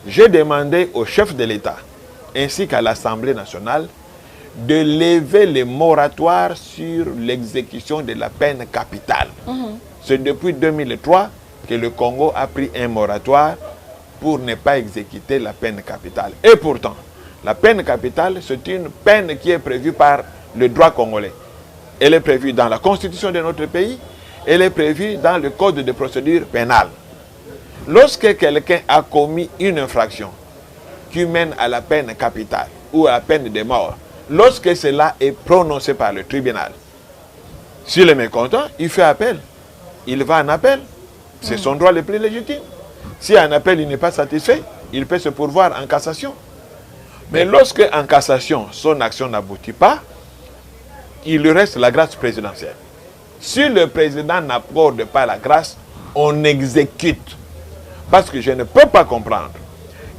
j'ai demandé au chef de l'État ainsi qu'à l'Assemblée nationale de lever les moratoires sur l'exécution de la peine capitale. C'est depuis 2003 que le Congo a pris un moratoire pour ne pas exécuter la peine capitale. Et pourtant, la peine capitale, c'est une peine qui est prévue par le droit congolais. Elle est prévue dans la constitution de notre pays, elle est prévue dans le code de procédure pénale. Lorsque quelqu'un a commis une infraction qui mène à la peine capitale ou à la peine de mort, lorsque cela est prononcé par le tribunal, s'il est mécontent, il fait appel. Il va en appel. C'est son droit le plus légitime. Si en appel il n'est pas satisfait, il peut se pourvoir en cassation. Mais lorsque en cassation, son action n'aboutit pas, il lui reste la grâce présidentielle. Si le président n'accorde pas la grâce, on exécute. Parce que je ne peux pas comprendre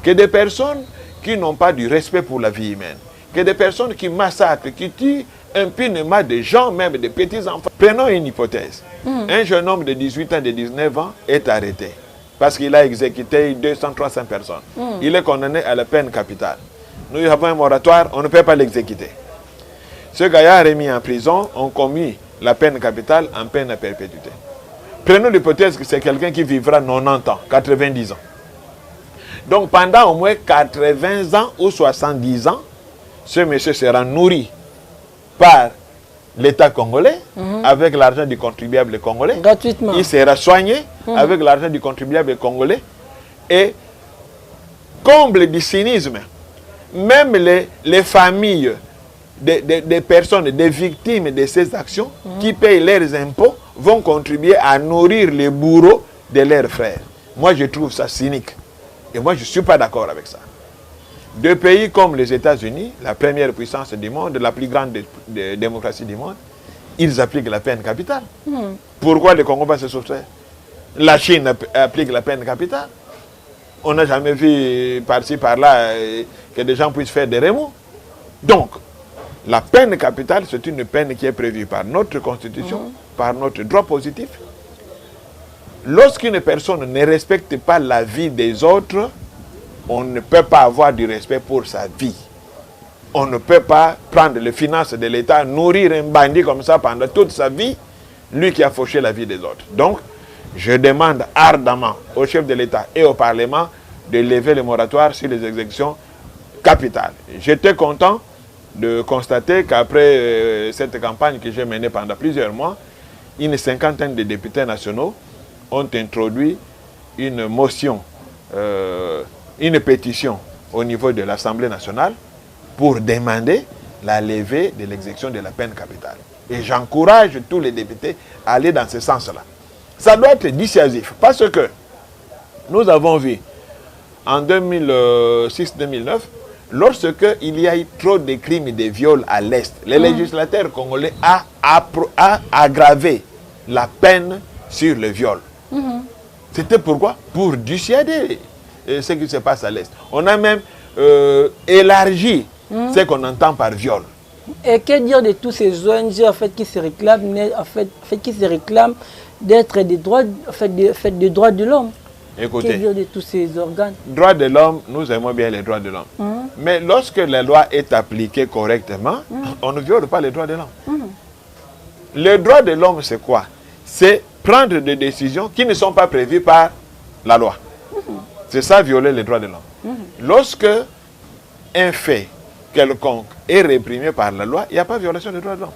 que des personnes qui n'ont pas du respect pour la vie humaine, que des personnes qui massacrent, qui tuent impunément des gens, même des petits enfants. Prenons une hypothèse. Un jeune homme de 18 ans, de 19 ans est arrêté parce qu'il a exécuté 200-300 personnes. Il est condamné à la peine capitale. Nous avons un moratoire, on ne peut pas l'exécuter. Ce gars remis en prison ont commis la peine capitale en peine à perpétuité. Prenons l'hypothèse que c'est quelqu'un qui vivra 90 ans, 90 ans. Donc pendant au moins 80 ans ou 70 ans, ce monsieur sera nourri par l'État congolais avec l'argent du contribuable congolais. Gratuitement. Il sera soigné avec l'argent du contribuable congolais. Et comble du cynisme, même les familles des personnes, des victimes de ces actions qui payent leurs impôts vont contribuer à nourrir les bourreaux de leurs frères. Moi, je trouve ça cynique. Et moi, je ne suis pas d'accord avec ça. Deux pays comme les États-Unis, la première puissance du monde, la plus grande démocratie du monde, ils appliquent la peine capitale. Pourquoi le Congo va se soustraire? La Chine applique la peine capitale. On n'a jamais vu par-ci, par-là que des gens puissent faire des remous. Donc, la peine capitale, c'est une peine qui est prévue par notre constitution, par notre droit positif. Lorsqu'une personne ne respecte pas la vie des autres, on ne peut pas avoir du respect pour sa vie. On ne peut pas prendre les finances de l'État, nourrir un bandit comme ça pendant toute sa vie, lui qui a fauché la vie des autres. Donc, je demande ardemment au chef de l'État et au Parlement de lever le moratoire sur les exécutions capitales. J'étais content de constater qu'après cette campagne que j'ai menée pendant plusieurs mois, une cinquantaine de députés nationaux ont introduit une motion, une pétition au niveau de l'Assemblée nationale pour demander la levée de l'exécution de la peine capitale. Et j'encourage tous les députés à aller dans ce sens-là. Ça doit être dissuasif parce que nous avons vu en 2006-2009, lorsque il y a eu trop de crimes et de viols à l'Est, les législateurs congolais ont aggravé la peine sur le viol. C'était pourquoi? Pour dissuader ce qui se passe à l'Est. On a même élargi ce qu'on entend par viol. Et que dire de tous ces ONG en fait, qui se réclament, d'être des droits, des droits de l'homme? Écoutez, que dire de tous ces organes? Droits de l'homme, nous aimons bien les droits de l'homme. Mais lorsque la loi est appliquée correctement, on ne viole pas les droits de l'homme. Les droits de l'homme, c'est quoi? C'est prendre des décisions qui ne sont pas prévues par la loi. C'est ça, violer les droits de l'homme. Lorsque un fait quelconque est réprimé par la loi, il n'y a pas de violation des droits de l'homme.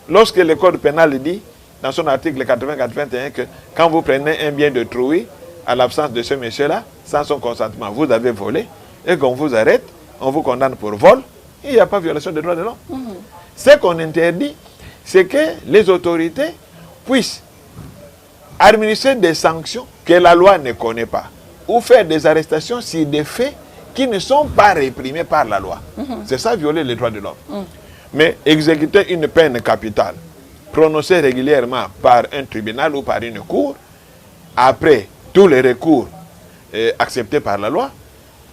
Lorsque le code pénal dit, dans son article 80-81, que quand vous prenez un bien d'autrui, à l'absence de ce monsieur-là, sans son consentement, vous avez volé, et qu'on vous arrête, on vous condamne pour vol, il n'y a pas de violation des droits de l'homme. Ce qu'on interdit, c'est que les autorités puissent administrer des sanctions que la loi ne connaît pas, ou faire des arrestations sur des faits qui ne sont pas réprimés par la loi. C'est ça, violer les droits de l'homme. Mais exécuter une peine capitale, prononcée régulièrement par un tribunal ou par une cour, après tous les recours acceptés par la loi,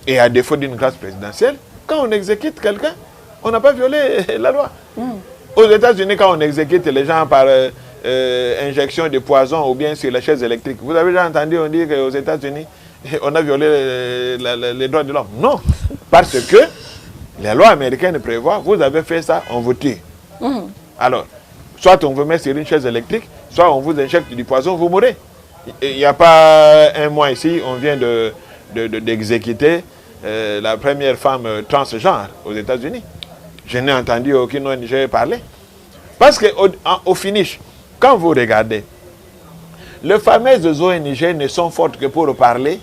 et à défaut d'une grâce présidentielle, quand on exécute quelqu'un, on n'a pas violé la loi. Aux États-Unis, quand on exécute les gens par injection de poison ou bien sur les chaises électriques, vous avez déjà entendu, on dit qu'aux États-Unis, on a violé les droits de l'homme. Non, parce que les lois américaines prévoient, vous avez fait ça, on vous tue. Alors, soit on vous met sur une chaise électrique, soit on vous injecte du poison, vous mourrez. Il n'y a pas un mois ici, on vient d'exécuter la première femme transgenre aux États-Unis. Je n'ai entendu aucune ONG parler. Parce qu'au finish, quand vous regardez, les fameuses ONG ne sont fortes que pour parler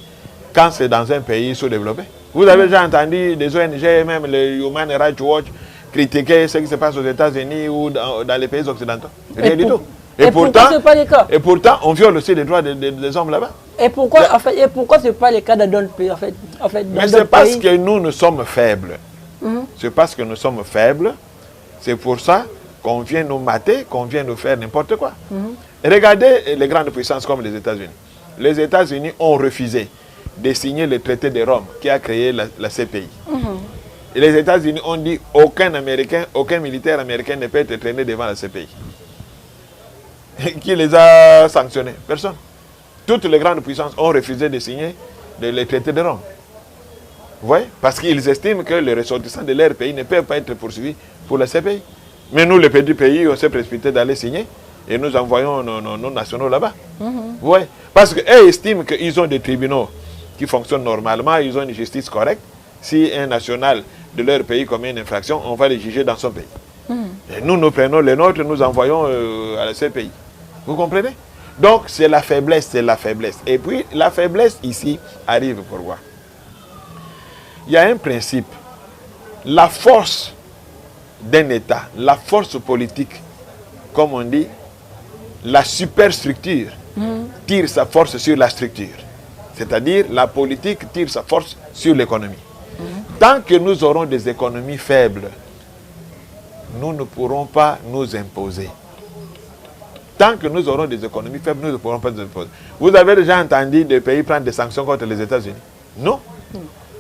quand c'est dans un pays sous-développé. Vous avez déjà entendu des ONG, même le Human Rights Watch, critiquer ce qui se passe aux États-Unis ou dans les pays occidentaux? Rien du tout. Et pourtant, c'est pas le cas. Et pourtant, on viole aussi les droits des hommes là-bas. Et pourquoi, ce n'est pas le cas dans d'autres pays, mais c'est parce que nous sommes faibles. C'est parce que nous sommes faibles. C'est pour ça qu'on vient nous mater, qu'on vient nous faire n'importe quoi. Regardez les grandes puissances comme les États-Unis. Les États-Unis ont refusé de signer le traité de Rome qui a créé la CPI. Et les États-Unis ont dit aucun Américain, aucun militaire américain ne peut être traîné devant la CPI. Qui les a sanctionnés? Personne. Toutes les grandes puissances ont refusé de signer le traité de Rome. Vous voyez? Parce qu'ils estiment que les ressortissants de leur pays ne peuvent pas être poursuivis pour la CPI. Mais nous, les petits pays, on s'est précipité d'aller signer et nous envoyons nos nationaux là-bas. Vous voyez? Parce qu'eux estiment qu'ils ont des tribunaux qui fonctionnent normalement, ils ont une justice correcte. Si un national de leur pays commet une infraction, on va les juger dans son pays. Et nous prenons les nôtres, nous envoyons à la CPI. Vous comprenez? Donc, c'est la faiblesse, c'est la faiblesse. Et puis, la faiblesse ici arrive pourquoi? Il y a un principe. La force d'un État, la force politique, comme on dit, la superstructure tire sa force sur la structure. C'est-à-dire, la politique tire sa force sur l'économie. Tant que nous aurons des économies faibles, nous ne pourrons pas nous imposer. Tant que nous aurons des économies faibles, nous ne pourrons pas nous imposer. Vous avez déjà entendu des pays prendre des sanctions contre les États-Unis? Non.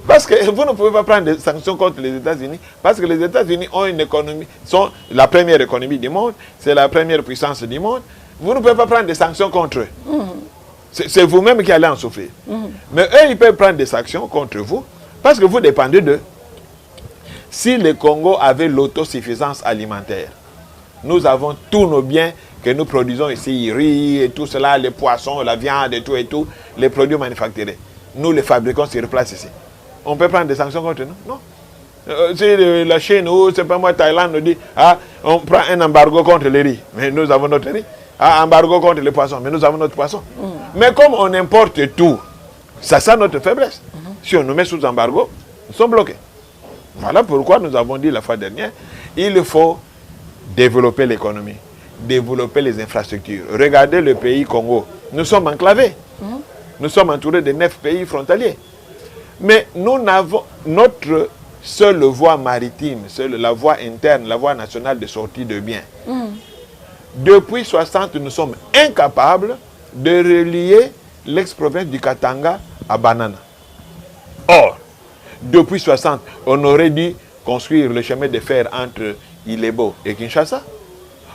Parce que vous ne pouvez pas prendre des sanctions contre les États-Unis, parce que les États-Unis ont une économie, sont la première économie du monde, c'est la première puissance du monde. Vous ne pouvez pas prendre des sanctions contre eux. C'est vous-même qui allez en souffrir. Mais eux, ils peuvent prendre des sanctions contre vous, parce que vous dépendez d'eux. Si le Congo avait l'autosuffisance alimentaire, nous avons tous nos biens que nous produisons ici, riz et tout cela, les poissons, la viande et tout, les produits manufacturés. Nous les fabriquons sur place ici. On peut prendre des sanctions contre nous? Non. Si la Chine ou, c'est pas moi, Thaïlande nous dit, on prend un embargo contre les riz, mais nous avons notre riz. Embargo contre les poissons, mais nous avons notre poisson. Mais comme on importe tout, c'est ça notre faiblesse. Si on nous met sous embargo, nous sommes bloqués. Voilà pourquoi nous avons dit la fois dernière, il faut développer l'économie, développer les infrastructures. Regardez le pays Congo. Nous sommes enclavés. Nous sommes entourés de 9 pays frontaliers. Mais nous n'avons notre seule voie maritime, seule la voie interne, la voie nationale de sortie de biens. Depuis 60, nous sommes incapables de relier l'ex-province du Katanga à Banana. Or, depuis 60, on aurait dû construire le chemin de fer entre Ilebo et Kinshasa.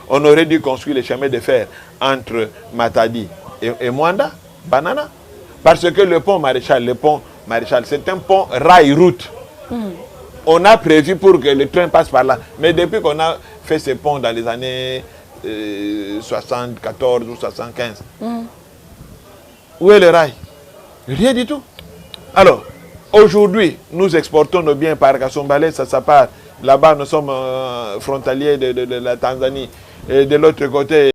On aurait dû construire le chemin de fer entre Matadi et Mwanda, Banana. Parce que le pont Maréchal, c'est un pont rail-route. On a prévu pour que le train passe par là. Mais depuis qu'on a fait ce pont dans les années 74 ou 75, où est le rail? Rien du tout. Alors, aujourd'hui, nous exportons nos biens par Kassombale, ça part. Là-bas, nous sommes frontaliers de la Tanzanie. Et de l'autre côté,